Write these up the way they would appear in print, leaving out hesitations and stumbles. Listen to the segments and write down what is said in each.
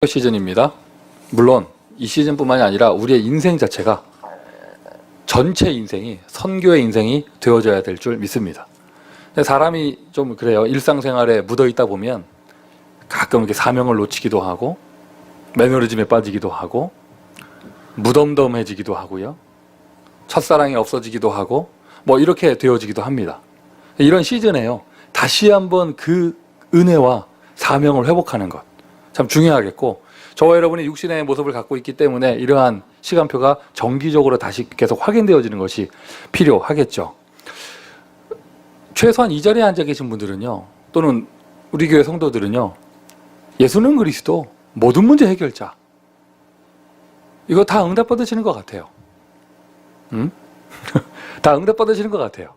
시즌입니다. 물론 이 시즌뿐만이 아니라 우리의 인생 자체가 전체 인생이 선교의 인생이 되어져야 될 줄 믿습니다. 근데 사람이 좀 그래요. 일상생활에 묻어 있다 보면 가끔 이렇게 사명을 놓치기도 하고 매너리즘에 빠지기도 하고 무덤덤해지기도 하고요. 첫사랑이 없어지기도 하고 뭐 이렇게 되어지기도 합니다. 이런 시즌에요. 다시 한번 그 은혜와 사명을 회복하는 것 참 중요하겠고, 저와 여러분이 육신의 모습을 갖고 있기 때문에 이러한 시간표가 정기적으로 다시 계속 확인되어지는 것이 필요하겠죠. 최소한 이 자리에 앉아 계신 분들은요, 또는 우리 교회 성도들은요, 예수는 그리스도 모든 문제 해결자, 이거 다 응답받으시는 것 같아요. 다 응답받으시는 것 같아요.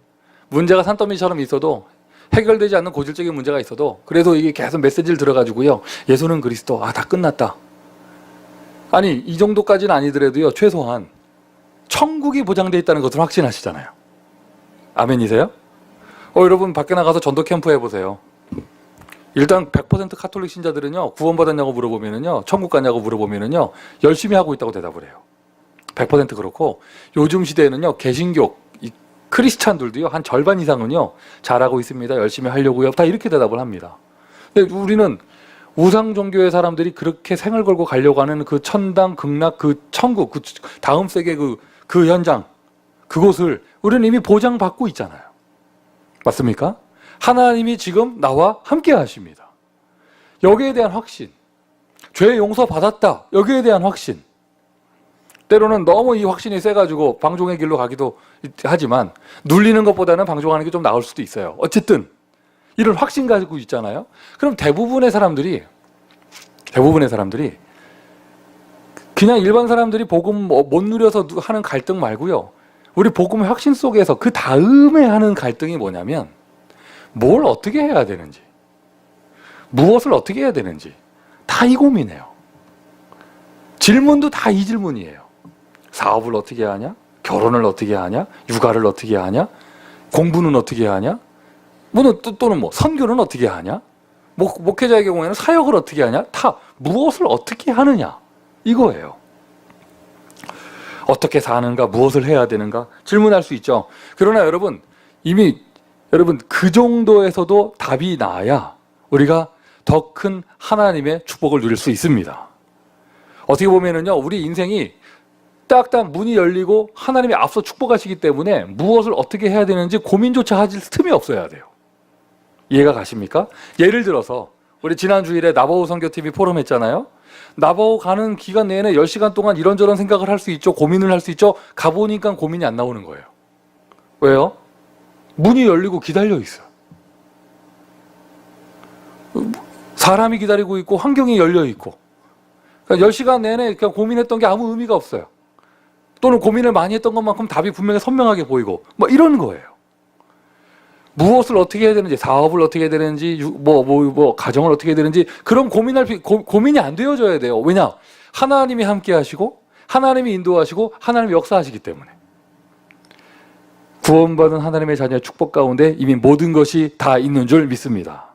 문제가 산더미처럼 있어도, 해결되지 않는 고질적인 문제가 있어도 그래도 이게 계속 메시지를 들어가지고요, 예수는 그리스도, 다 끝났다. 아니, 이 정도까지는 아니더라도요, 최소한 천국이 보장되어 있다는 것을 확신하시잖아요. 아멘이세요? 여러분 밖에 나가서 전도 캠프 해보세요. 일단 100% 카톨릭 신자들은요, 구원받았냐고 물어보면은요, 천국 갔냐고 물어보면은요, 열심히 하고 있다고 대답을 해요. 100% 그렇고, 요즘 시대에는요, 개신교 크리스찬들도요, 한 절반 이상은요, 잘하고 있습니다, 열심히 하려고요, 다 이렇게 대답을 합니다. 근데 우리는 우상 종교의 사람들이 그렇게 생을 걸고 가려고 하는 그 천당, 극락, 그 천국, 그 다음 세계 그 현장, 그곳을 우리는 이미 보장받고 있잖아요. 맞습니까? 하나님이 지금 나와 함께 하십니다. 여기에 대한 확신, 죄 용서 받았다, 여기에 대한 확신. 때로는 너무 이 확신이 세가지고 방종의 길로 가기도 하지만, 눌리는 것보다는 방종하는 게 좀 나을 수도 있어요. 어쨌든 이런 확신 가지고 있잖아요. 그럼 대부분의 사람들이 그냥 일반 사람들이 복음 못 누려서 하는 갈등 말고요, 우리 복음의 확신 속에서 그 다음에 하는 갈등이 뭐냐면, 뭘 어떻게 해야 되는지, 무엇을 어떻게 해야 되는지, 다 이 고민이에요. 질문도 다 이 질문이에요. 사업을 어떻게 하냐? 결혼을 어떻게 하냐? 육아를 어떻게 하냐? 공부는 어떻게 하냐? 또는 뭐 선교는 어떻게 하냐? 목회자의 경우에는 사역을 어떻게 하냐? 다 무엇을 어떻게 하느냐, 이거예요. 어떻게 사는가, 무엇을 해야 되는가 질문할 수 있죠. 그러나 여러분, 이미 그 정도에서도 답이 나야 우리가 더 큰 하나님의 축복을 누릴 수 있습니다. 어떻게 보면은요, 우리 인생이 딱딱 문이 열리고 하나님이 앞서 축복하시기 때문에 무엇을 어떻게 해야 되는지 고민조차 하실 틈이 없어야 돼요. 이해가 가십니까? 예를 들어서 우리 지난 주일에 나바오 선교팀이 포럼 했잖아요. 나바오 가는 기간 내내 10시간 동안 이런저런 생각을 할 수 있죠. 고민을 할 수 있죠. 가보니까 고민이 안 나오는 거예요. 왜요? 문이 열리고 기다려 있어요. 사람이 기다리고 있고 환경이 열려 있고, 그러니까 10시간 내내 그냥 고민했던 게 아무 의미가 없어요. 또는 고민을 많이 했던 것만큼 답이 분명히 선명하게 보이고, 뭐 이런 거예요. 무엇을 어떻게 해야 되는지, 사업을 어떻게 해야 되는지, 가정을 어떻게 해야 되는지, 그런 고민이 안 되어져야 돼요. 왜냐? 하나님이 함께 하시고, 하나님이 인도하시고, 하나님이 역사하시기 때문에. 구원받은 하나님의 자녀의 축복 가운데 이미 모든 것이 다 있는 줄 믿습니다.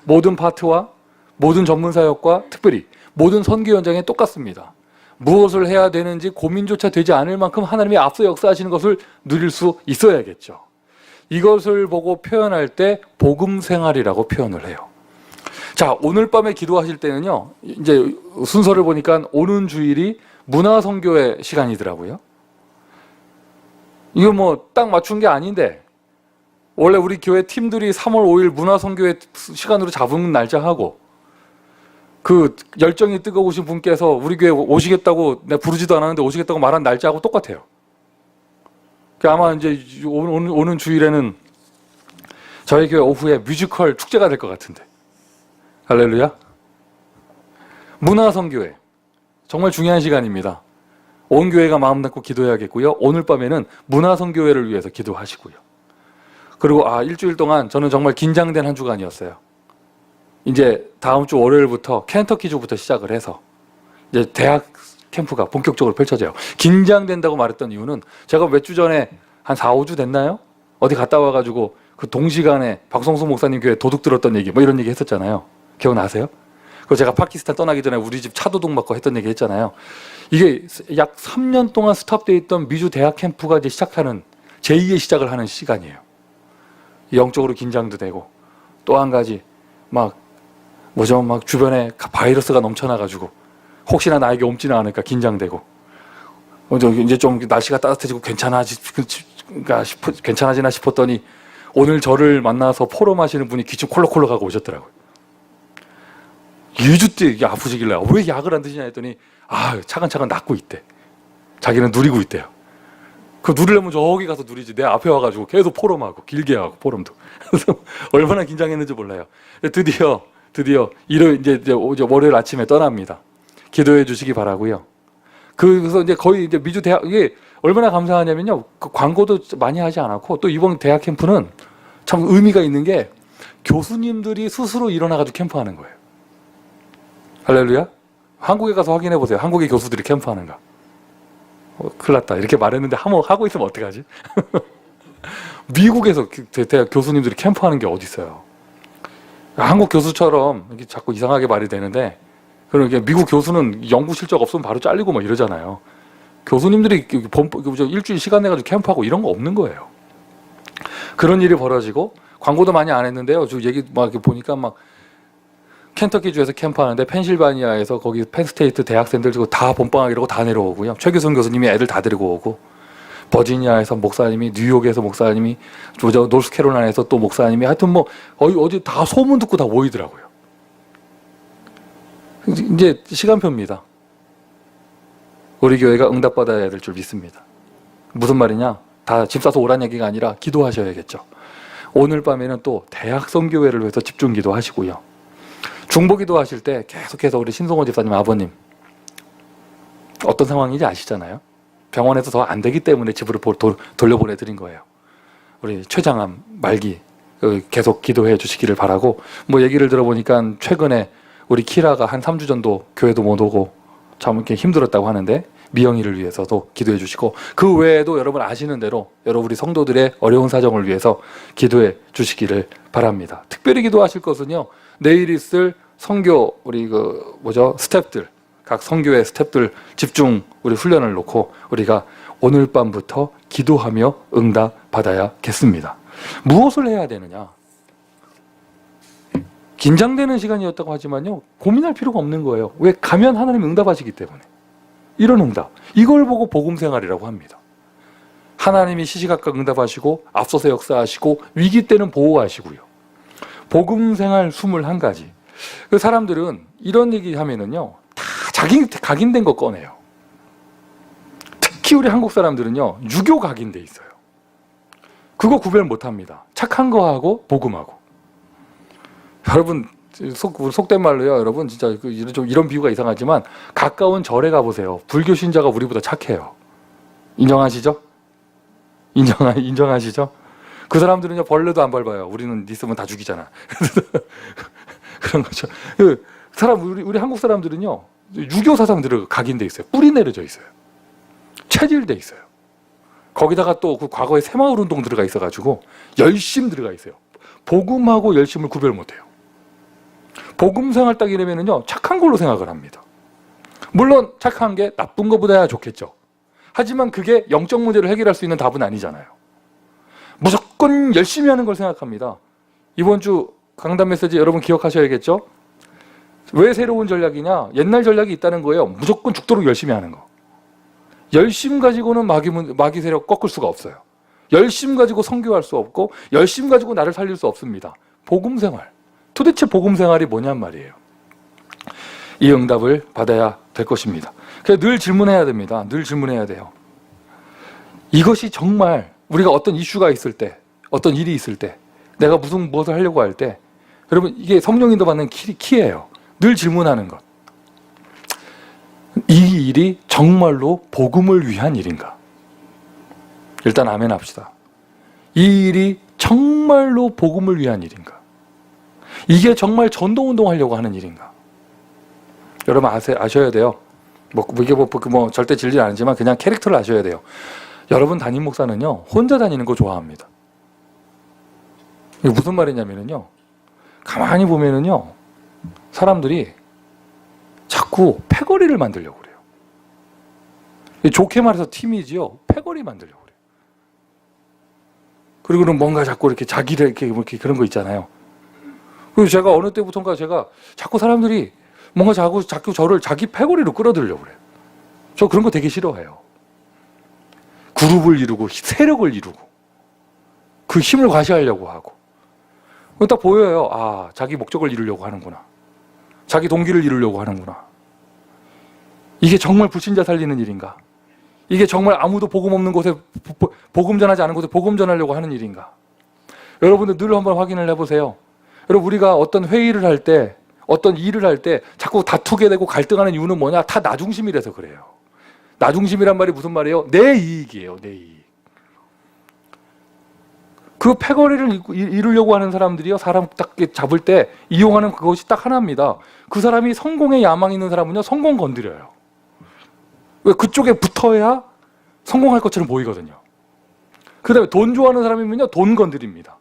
모든 파트와 모든 전문 사역과 특별히 모든 선교 현장에 똑같습니다. 무엇을 해야 되는지 고민조차 되지 않을 만큼 하나님이 앞서 역사하시는 것을 누릴 수 있어야겠죠. 이것을 보고 표현할 때 복음 생활이라고 표현을 해요. 자, 오늘 밤에 기도하실 때는요, 이제 순서를 보니까 오는 주일이 문화선교회 시간이더라고요. 이거 뭐 딱 맞춘 게 아닌데, 원래 우리 교회 팀들이 3월 5일 문화선교회 시간으로 잡은 날짜하고, 그 열정이 뜨거우신 분께서 우리 교회 오시겠다고, 내가 부르지도 않았는데 오시겠다고 말한 날짜하고 똑같아요. 아마 이제 오는 주일에는 저희 교회 오후에 뮤지컬 축제가 될 것 같은데. 할렐루야. 문화선교회 정말 중요한 시간입니다. 온 교회가 마음 담고 기도해야겠고요. 오늘 밤에는 문화선교회를 위해서 기도하시고요. 그리고 일주일 동안 저는 정말 긴장된 한 주간이었어요. 이제 다음 주 월요일부터 켄터키주부터 시작을 해서 이제 대학 캠프가 본격적으로 펼쳐져요. 긴장된다고 말했던 이유는, 제가 몇 주 전에 한 4, 5주 됐나요? 어디 갔다 와가지고 그 동시간에 박성수 목사님 교회 도둑 들었던 얘기, 뭐 이런 얘기 했었잖아요. 기억나세요? 그 제가 파키스탄 떠나기 전에 우리 집 차도둑 맞고 했던 얘기 했잖아요. 이게 약 3년 동안 스탑되어 있던 미주 대학 캠프가 이제 시작하는 제2의 시작을 하는 시간이에요. 영적으로 긴장도 되고 또 한 가지 막 주변에 바이러스가 넘쳐나가지고 혹시나 나에게 옮지는 않을까 긴장되고 이제 좀 날씨가 따뜻해지고 괜찮아지나 싶었더니 오늘 저를 만나서 포럼 하시는 분이 기침 콜록콜록 하고 오셨더라고요. 2주 뒤에 이게 아프시길래 왜 약을 안 드시냐 했더니 차근차근 낫고 있대. 자기는 누리고 있대요. 그 누리려면 저기 가서 누리지 내 앞에 와가지고 계속 포럼하고 길게 하고 포럼도. 그래서 얼마나 긴장했는지 몰라요. 드디어 이제 월요일 아침에 떠납니다. 기도해 주시기 바라고요. 그래서 이제 거의 이제 미주 대학 이게 얼마나 감사하냐면요. 그 광고도 많이 하지 않았고 또 이번 대학 캠프는 참 의미가 있는 게 교수님들이 스스로 일어나가지고 캠프하는 거예요. 할렐루야. 한국에 가서 확인해 보세요. 한국의 교수들이 캠프하는가. 큰일 났다. 이렇게 말했는데 하고 있으면 어떡하지? 미국에서 대학 교수님들이 캠프하는 게 어디 있어요. 한국 교수처럼 이렇게 자꾸 이상하게 말이 되는데 그러니까 미국 교수는 연구 실적 없으면 바로 잘리고 뭐 이러잖아요. 교수님들이 일주일 시간 내가지고 캠프하고 이런 거 없는 거예요. 그런 일이 벌어지고 광고도 많이 안 했는데요. 저 얘기 막 이렇게 보니까 막 켄터키주에서 캠프하는데 펜실바니아에서 거기 펜스테이트 대학생들 다 본방학이라고 다 내려오고요. 최규선 교수님이 애들 다 데리고 오고 버지니아에서 목사님이 뉴욕에서 목사님이 노스캐롤라이나에서 또 목사님이 하여튼 뭐 어디 다 소문 듣고 다 모이더라고요. 이제 시간표입니다. 우리 교회가 응답받아야 될 줄 믿습니다. 무슨 말이냐? 다 집 사서 오란 얘기가 아니라 기도하셔야겠죠. 오늘 밤에는 또 대학 선교회를 위해서 집중 기도하시고요. 중보기도 하실 때 계속해서 우리 신성호 집사님 아버님 어떤 상황인지 아시잖아요. 병원에서 더 안 되기 때문에 집으로 돌려보내드린 거예요. 우리 췌장암 말기 계속 기도해 주시기를 바라고 뭐 얘기를 들어보니까 최근에 우리 키라가 한 3주 전도 교회도 못 오고 참 이렇게 힘들었다고 하는데 미영이를 위해서도 기도해 주시고 그 외에도 여러분 아시는 대로 여러 우리 성도들의 어려운 사정을 위해서 기도해 주시기를 바랍니다. 특별히 기도하실 것은요. 내일 있을 선교 우리 스태프들 각 선교회 스태프들 집중 우리 훈련을 놓고 우리가 오늘 밤부터 기도하며 응답 받아야겠습니다. 무엇을 해야 되느냐? 긴장되는 시간이었다고 하지만요. 고민할 필요가 없는 거예요. 왜? 가면 하나님 응답하시기 때문에. 이런 응답. 이걸 보고 복음생활이라고 합니다. 하나님이 시시각각 응답하시고 앞서서 역사하시고 위기 때는 보호하시고요. 복음생활 21가지. 그 사람들은 이런 얘기 하면은요. 다 자기 각인된 거 꺼내요. 특히 우리 한국 사람들은요. 유교 각인돼 있어요. 그거 구별 못합니다. 착한 거하고 복음하고. 여러분 속된 말로요. 여러분 진짜 좀 이런 비유가 이상하지만 가까운 절에 가보세요. 불교 신자가 우리보다 착해요. 인정하시죠? 인정하시죠? 그 사람들은요 벌레도 안 밟아요. 우리는 있으면 다 죽이잖아. 그런 거죠. 우리 한국 사람들은요 유교 사상들을 각인돼 있어요. 뿌리 내려져 있어요. 체질돼 있어요. 거기다가 또 그 과거에 새마을 운동 들어가 있어가지고 열심 들어가 있어요. 복음하고 열심을 구별 못해요. 복음 생활 딱 이러면은요 착한 걸로 생각을 합니다. 물론 착한 게 나쁜 것보다야 좋겠죠. 하지만 그게 영적 문제를 해결할 수 있는 답은 아니잖아요. 무조건 열심히 하는 걸 생각합니다. 이번 주 강단 메시지 여러분 기억하셔야겠죠? 왜 새로운 전략이냐? 옛날 전략이 있다는 거예요. 무조건 죽도록 열심히 하는 거. 열심 가지고는 마귀 세력 꺾을 수가 없어요. 열심 가지고 선교할 수 없고 열심 가지고 나를 살릴 수 없습니다. 복음 생활. 도대체 복음 생활이 뭐냔 말이에요. 이 응답을 받아야 될 것입니다. 그래서 늘 질문해야 됩니다. 늘 질문해야 돼요. 이것이 정말 우리가 어떤 이슈가 있을 때, 어떤 일이 있을 때, 내가 무엇을 하려고 할 때, 여러분 이게 성령 인도 받는 키예요. 늘 질문하는 것. 이 일이 정말로 복음을 위한 일인가? 일단 아멘 합시다. 이 일이 정말로 복음을 위한 일인가? 이게 정말 전도운동 하려고 하는 일인가? 여러분 아셔야 돼요. 이게 절대 질질 않지만 그냥 캐릭터를 아셔야 돼요. 여러분 담임 목사는요 혼자 다니는 거 좋아합니다. 이게 무슨 말이냐면요 가만히 보면은요 사람들이 자꾸 패거리를 만들려고 그래요. 좋게 말해서 팀이지요. 패거리 만들려고 그래요. 그리고는 뭔가 자꾸 이렇게 자기를 이렇게 그런 거 있잖아요. 그리고 제가 어느 때부턴가 제가 자꾸 사람들이 뭔가 자꾸 저를 자기 패거리로 끌어들이려고 그래요. 저 그런 거 되게 싫어해요. 그룹을 이루고 세력을 이루고 그 힘을 과시하려고 하고 딱 보여요. 아, 자기 목적을 이루려고 하는구나. 자기 동기를 이루려고 하는구나. 이게 정말 불신자 살리는 일인가? 이게 정말 아무도 복음 없는 곳에 복음 전하지 않은 곳에 복음 전하려고 하는 일인가? 여러분들 늘 한번 확인을 해보세요. 여러분 우리가 어떤 회의를 할 때 어떤 일을 할 때 자꾸 다투게 되고 갈등하는 이유는 뭐냐? 다 나 중심이라서 그래요. 나 중심이란 말이 무슨 말이에요? 내 이익이에요. 내 이익. 그 패거리를 이루려고 하는 사람들이요. 사람 딱 잡을 때 이용하는 그것이 딱 하나입니다. 그 사람이 성공에 야망 있는 사람은요. 성공 건드려요. 왜? 그쪽에 붙어야 성공할 것처럼 보이거든요. 그 다음에 돈 좋아하는 사람이면요. 돈 건드립니다.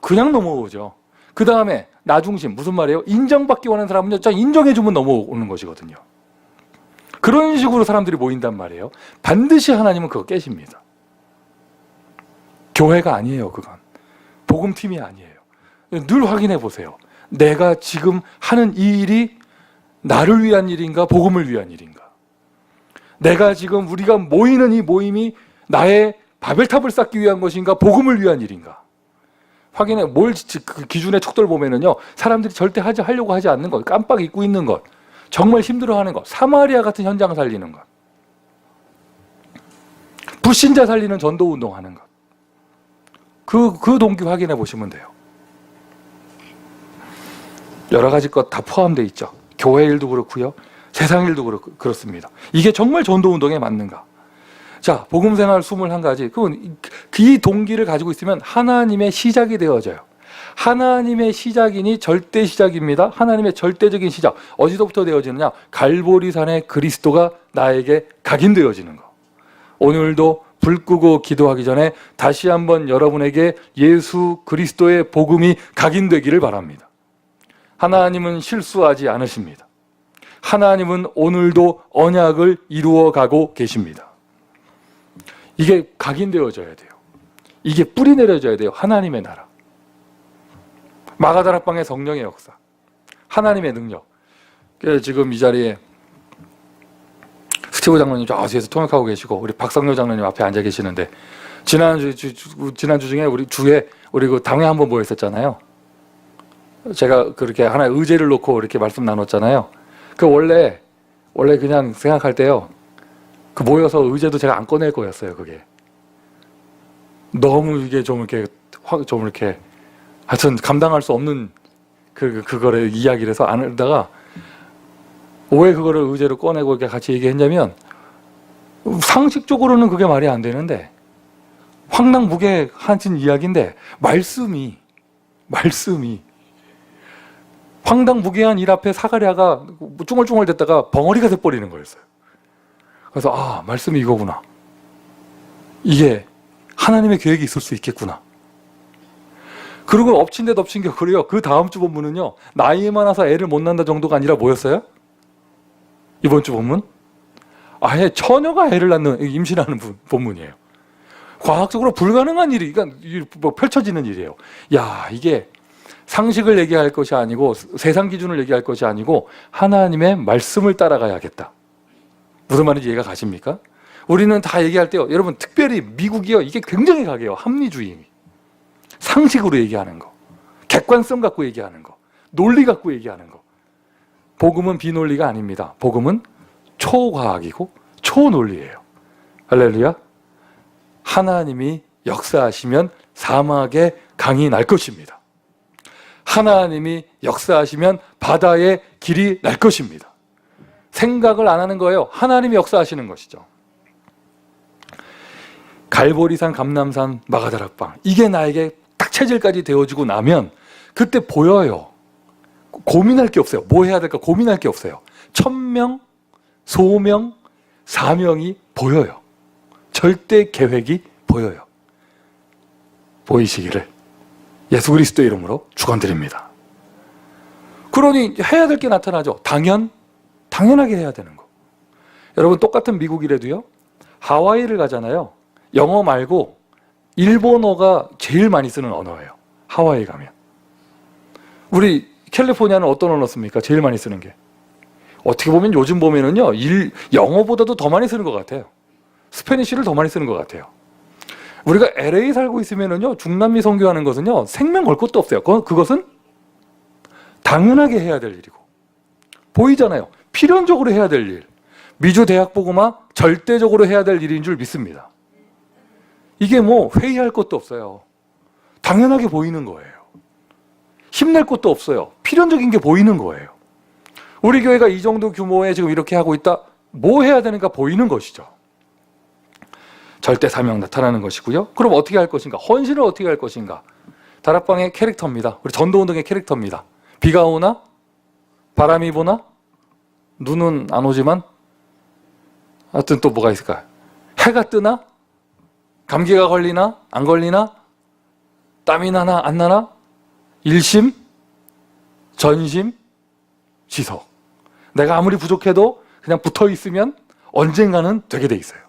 그냥 넘어오죠. 그 다음에 나 중심. 무슨 말이에요? 인정받기 원하는 사람은요. 진짜 인정해주면 넘어오는 것이거든요. 그런 식으로 사람들이 모인단 말이에요. 반드시 하나님은 그거 깨십니다. 교회가 아니에요. 그건. 복음팀이 아니에요. 늘 확인해 보세요. 내가 지금 하는 이 일이 나를 위한 일인가 복음을 위한 일인가. 내가 지금 우리가 모이는 이 모임이 나의 바벨탑을 쌓기 위한 것인가 복음을 위한 일인가. 확인해. 그 기준의 촉도를 보면은요. 사람들이 절대 하려고 하지 않는 것. 깜빡 잊고 있는 것. 정말 힘들어하는 것. 사마리아 같은 현장 살리는 것. 불신자 살리는 전도 운동하는 것. 그 동기 확인해 보시면 돼요. 여러 가지 것 다 포함되어 있죠. 교회 일도 그렇고요. 세상 일도 그렇습니다. 이게 정말 전도 운동에 맞는가? 자, 복음 생활 21가지. 이 동기를 가지고 있으면 하나님의 시작이 되어져요. 하나님의 시작이니 절대 시작입니다. 하나님의 절대적인 시작. 어디서부터 되어지느냐? 갈보리산의 그리스도가 나에게 각인되어지는 거. 오늘도 불 끄고 기도하기 전에 다시 한번 여러분에게 예수 그리스도의 복음이 각인되기를 바랍니다. 하나님은 실수하지 않으십니다. 하나님은 오늘도 언약을 이루어가고 계십니다. 이게 각인되어져야 돼요. 이게 뿌리 내려져야 돼요. 하나님의 나라. 마가다락방의 성령의 역사. 하나님의 능력. 지금 이 자리에 스티브 장로님 저 뒤에서 통역하고 계시고 우리 박성료 장로님 앞에 앉아 계시는데 지난주 중에 우리 주에 우리 그 당회 한번 모였었잖아요. 제가 그렇게 하나의 의제를 놓고 이렇게 말씀 나눴잖아요. 그 원래 그냥 생각할 때요. 그 모여서 의제도 제가 안 꺼낼 거였어요. 그게 너무 이게 좀 이렇게 하여튼 감당할 수 없는 그거를 이야기를 해서 안 하다가 왜 그거를 의제로 꺼내고 이렇게 같이 얘기했냐면 상식적으로는 그게 말이 안 되는데 황당무계하신 이야기인데 말씀이 황당무계한 일 앞에 사가랴가 쭝얼쭝얼 됐다가 벙어리가 돼버리는 거였어요. 그래서 아, 말씀이 이거구나. 이게 하나님의 계획이 있을 수 있겠구나. 그리고 엎친 데 덮친 게 그래요. 그 다음 주 본문은요. 나이 많아서 애를 못 낳는다 정도가 아니라 뭐였어요? 이번 주 본문? 아예 처녀가 애를 낳는 임신하는 본문이에요. 과학적으로 불가능한 일이 그러니까 펼쳐지는 일이에요. 야, 이게 상식을 얘기할 것이 아니고 세상 기준을 얘기할 것이 아니고 하나님의 말씀을 따라가야겠다. 무슨 말인지 이해가 가십니까? 우리는 다 얘기할 때요. 여러분 특별히 미국이요. 이게 굉장히 강해요. 합리주의. 상식으로 얘기하는 거. 객관성 갖고 얘기하는 거. 논리 갖고 얘기하는 거. 복음은 비논리가 아닙니다. 복음은 초과학이고 초논리예요. 할렐루야. 하나님이 역사하시면 사막에 강이 날 것입니다. 하나님이 역사하시면 바다에 길이 날 것입니다. 생각을 안 하는 거예요. 하나님이 역사하시는 것이죠. 갈보리산, 감람산, 마가다락방 이게 나에게 딱 체질까지 되어지고 나면 그때 보여요. 고민할 게 없어요. 뭐 해야 될까 고민할 게 없어요. 천명, 소명, 사명이 보여요. 절대 계획이 보여요. 보이시기를 예수 그리스도의 이름으로 축원드립니다. 그러니 해야 될 게 나타나죠. 당연하게 해야 되는 거. 여러분 똑같은 미국이라도요. 하와이를 가잖아요. 영어 말고 일본어가 제일 많이 쓰는 언어예요. 하와이 가면. 우리 캘리포니아는 어떤 언어 씁니까? 제일 많이 쓰는 게. 어떻게 보면 요즘 보면은요. 영어보다도 더 많이 쓰는 것 같아요. 스페니쉬를 더 많이 쓰는 것 같아요. 우리가 LA 살고 있으면은요. 중남미 선교하는 것은요. 생명 걸 것도 없어요. 그것은 당연하게 해야 될 일이고. 보이잖아요. 필연적으로 해야 될 일. 미주 대학 복음화 절대적으로 해야 될 일인 줄 믿습니다. 이게 뭐 회의할 것도 없어요. 당연하게 보이는 거예요. 힘낼 것도 없어요. 필연적인 게 보이는 거예요. 우리 교회가 이 정도 규모에 지금 이렇게 하고 있다. 뭐 해야 되는가 보이는 것이죠. 절대 사명 나타나는 것이고요. 그럼 어떻게 할 것인가? 헌신을 어떻게 할 것인가? 다락방의 캐릭터입니다. 우리 전도운동의 캐릭터입니다. 비가 오나? 바람이 부나? 눈은 안 오지만? 하여튼 또 뭐가 있을까요? 해가 뜨나? 감기가 걸리나? 안 걸리나? 땀이 나나? 안 나나? 일심? 전심? 지속. 내가 아무리 부족해도 그냥 붙어 있으면 언젠가는 되게 돼 있어요.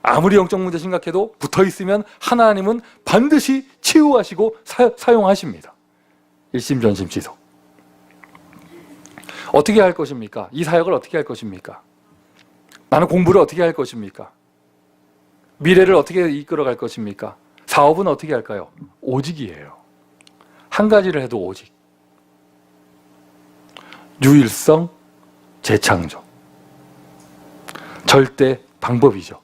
아무리 영적 문제 심각해도 붙어 있으면 하나님은 반드시 치유하시고 사용하십니다. 일심, 전심, 지속. 어떻게 할 것입니까? 이 사역을 어떻게 할 것입니까? 나는 공부를 어떻게 할 것입니까? 미래를 어떻게 이끌어갈 것입니까? 사업은 어떻게 할까요? 오직이에요. 한 가지를 해도 오직. 유일성, 재창조. 절대 방법이죠.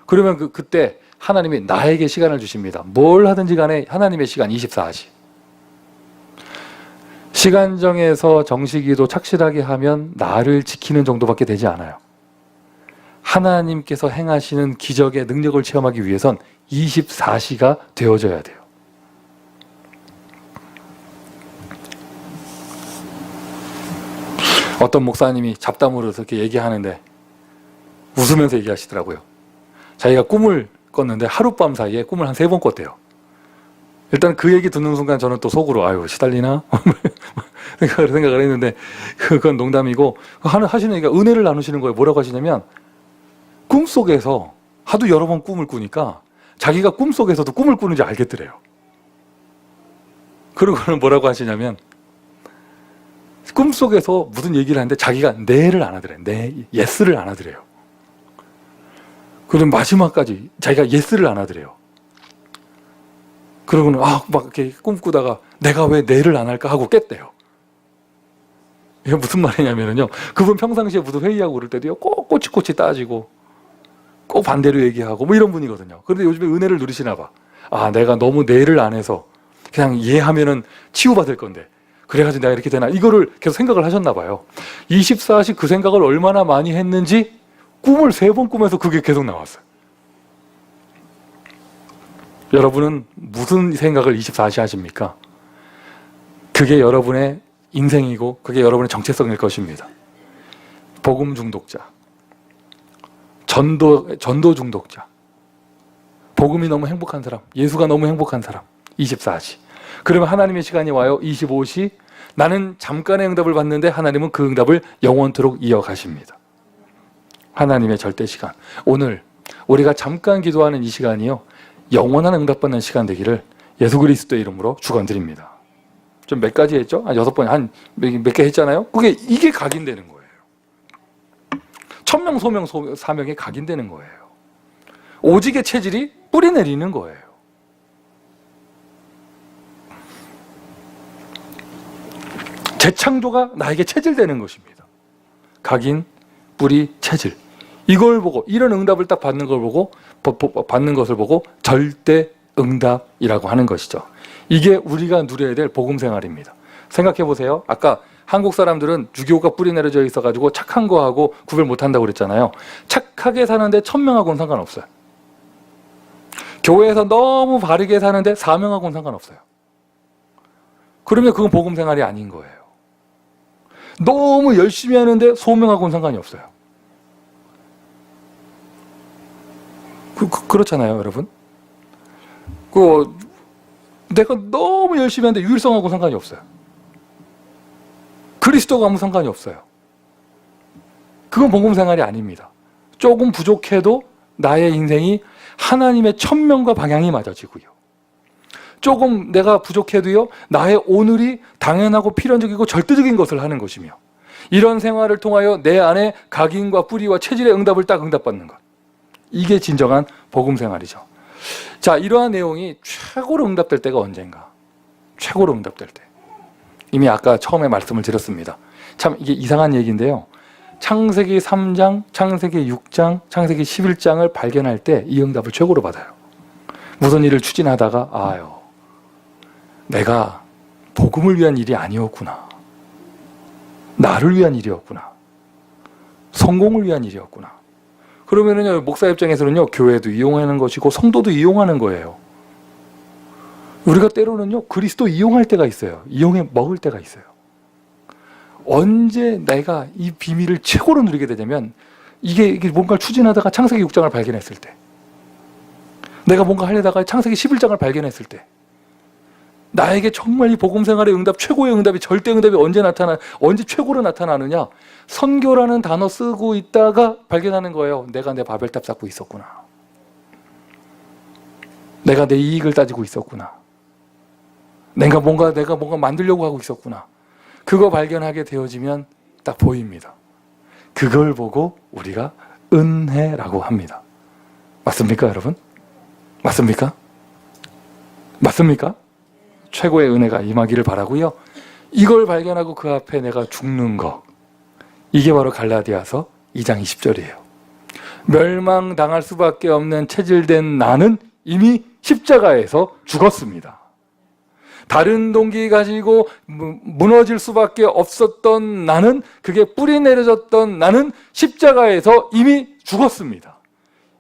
그러면 그때 하나님이 나에게 시간을 주십니다. 뭘 하든지 간에 하나님의 시간 24시. 시간 정해서 정시기도 착실하게 하면 나를 지키는 정도밖에 되지 않아요. 하나님께서 행하시는 기적의 능력을 체험하기 위해선 24시가 되어져야 돼요. 어떤 목사님이 잡담으로 이렇게 얘기하는데 웃으면서 얘기하시더라고요. 자기가 꿈을 꿨는데 하룻밤 사이에 꿈을 한 3번 꿨대요. 일단 그 얘기 듣는 순간 저는 또 속으로 아유 시달리나? 생각을 했는데 그건 농담이고 하시는 얘기가 은혜를 나누시는 거예요. 뭐라고 하시냐면 꿈속에서 하도 여러 번 꿈을 꾸니까 자기가 꿈속에서도 꿈을 꾸는지 알겠더래요. 그러고는 뭐라고 하시냐면 꿈속에서 무슨 얘기를 하는데 자기가 네를 안 하더래요. 네, 예스를 안 하더래요. 그럼 마지막까지 자기가 예스를 안 하더래요. 그러고는 막 이렇게 꿈꾸다가 내가 왜 네를 안 할까 하고 깼대요. 이게 무슨 말이냐면요. 그분 평상시에 무슨 회의하고 그럴 때도요. 꼭 꼬치꼬치 따지고 꼭 반대로 얘기하고 뭐 이런 분이거든요. 그런데 요즘에 은혜를 누리시나 봐. 아, 내가 너무 네를 안 해서 그냥 이해하면은 치유받을 건데. 그래가지고 내가 이렇게 되나? 이거를 계속 생각을 하셨나 봐요. 24시 그 생각을 얼마나 많이 했는지 꿈을 3번 꾸면서 그게 계속 나왔어요. 여러분은 무슨 생각을 24시 하십니까? 그게 여러분의 인생이고 그게 여러분의 정체성일 것입니다. 복음 중독자, 전도 중독자, 복음이 너무 행복한 사람, 예수가 너무 행복한 사람, 24시. 그러면 하나님의 시간이 와요. 25시. 나는 잠깐의 응답을 받는데 하나님은 그 응답을 영원토록 이어가십니다. 하나님의 절대 시간. 오늘 우리가 잠깐 기도하는 이 시간이요. 영원한 응답받는 시간 되기를 예수 그리스도의 이름으로 축원드립니다. 좀 몇 가지 했죠? 한 6번, 한 몇 개 했잖아요? 이게 각인되는 거예요. 천명, 소명, 사명에 각인되는 거예요. 오직의 체질이 뿌리 내리는 거예요. 재창조가 나에게 체질되는 것입니다. 각인, 뿌리, 체질. 이걸 보고 이런 응답을 딱 받는 걸 보고 받는 것을 보고 절대 응답이라고 하는 것이죠. 이게 우리가 누려야 될 복음 생활입니다. 생각해 보세요. 아까 한국 사람들은 유교가 뿌리 내려져 있어가지고 착한 거하고 구별 못한다고 그랬잖아요. 착하게 사는데 천명하고는 상관없어요. 교회에서 너무 바르게 사는데 사명하고는 상관없어요. 그러면 그건 복음 생활이 아닌 거예요. 너무 열심히 하는데 소명하고는 상관이 없어요. 그렇잖아요, 여러분. 내가 너무 열심히 하는데 유일성하고 상관이 없어요. 그리스도가 아무 상관이 없어요. 그건 복음 생활이 아닙니다. 조금 부족해도 나의 인생이 하나님의 천명과 방향이 맞아지고요. 조금 내가 부족해도요, 나의 오늘이 당연하고 필연적이고 절대적인 것을 하는 것이며, 이런 생활을 통하여 내 안에 각인과 뿌리와 체질의 응답을 딱 응답받는 것. 이게 진정한 복음 생활이죠. 자, 이러한 내용이 최고로 응답될 때가 언젠가? 최고로 응답될 때. 이미 아까 처음에 말씀을 드렸습니다. 참 이게 이상한 얘기인데요. 창세기 3장, 창세기 6장, 창세기 11장을 발견할 때 이 응답을 최고로 받아요. 무슨 일을 추진하다가 아유, 내가 복음을 위한 일이 아니었구나. 나를 위한 일이었구나. 성공을 위한 일이었구나. 그러면은요, 목사 입장에서는요, 교회도 이용하는 것이고 성도도 이용하는 거예요. 우리가 때로는요, 그리스도 이용할 때가 있어요. 이용해 먹을 때가 있어요. 언제 내가 이 비밀을 최고로 누리게 되냐면, 이게 뭔가를 추진하다가 창세기 6장을 발견했을 때, 내가 뭔가 하려다가 창세기 11장을 발견했을 때, 나에게 정말 이 복음 생활의 응답, 최고의 응답이, 절대 응답이 언제 최고로 나타나느냐? 선교라는 단어 쓰고 있다가 발견하는 거예요. 내가 내 바벨탑 쌓고 있었구나. 내가 내 이익을 따지고 있었구나. 내가 뭔가 만들려고 하고 있었구나. 그거 발견하게 되어지면 딱 보입니다. 그걸 보고 우리가 은혜라고 합니다. 맞습니까, 여러분? 맞습니까? 맞습니까? 최고의 은혜가 임하기를 바라고요. 이걸 발견하고 그 앞에 내가 죽는 거, 이게 바로 갈라디아서 2장 20절이에요. 멸망당할 수밖에 없는 체질된 나는 이미 십자가에서 죽었습니다. 다른 동기 가지고 무너질 수밖에 없었던 나는, 그게 뿌리 내려졌던 나는 십자가에서 이미 죽었습니다.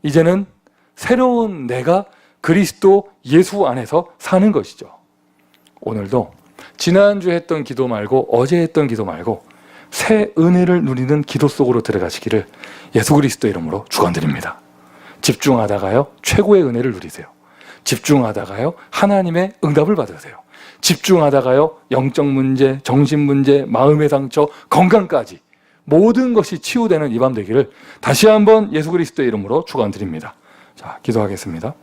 이제는 새로운 내가 그리스도 예수 안에서 사는 것이죠. 오늘도 지난주에 했던 기도 말고, 어제 했던 기도 말고 새 은혜를 누리는 기도 속으로 들어가시기를 예수 그리스도 이름으로 축원드립니다. 집중하다가요, 최고의 은혜를 누리세요. 집중하다가요, 하나님의 응답을 받으세요. 집중하다가요, 영적 문제, 정신 문제, 마음의 상처, 건강까지 모든 것이 치유되는 이 밤 되기를 다시 한번 예수 그리스도의 이름으로 축원드립니다. 자, 기도하겠습니다.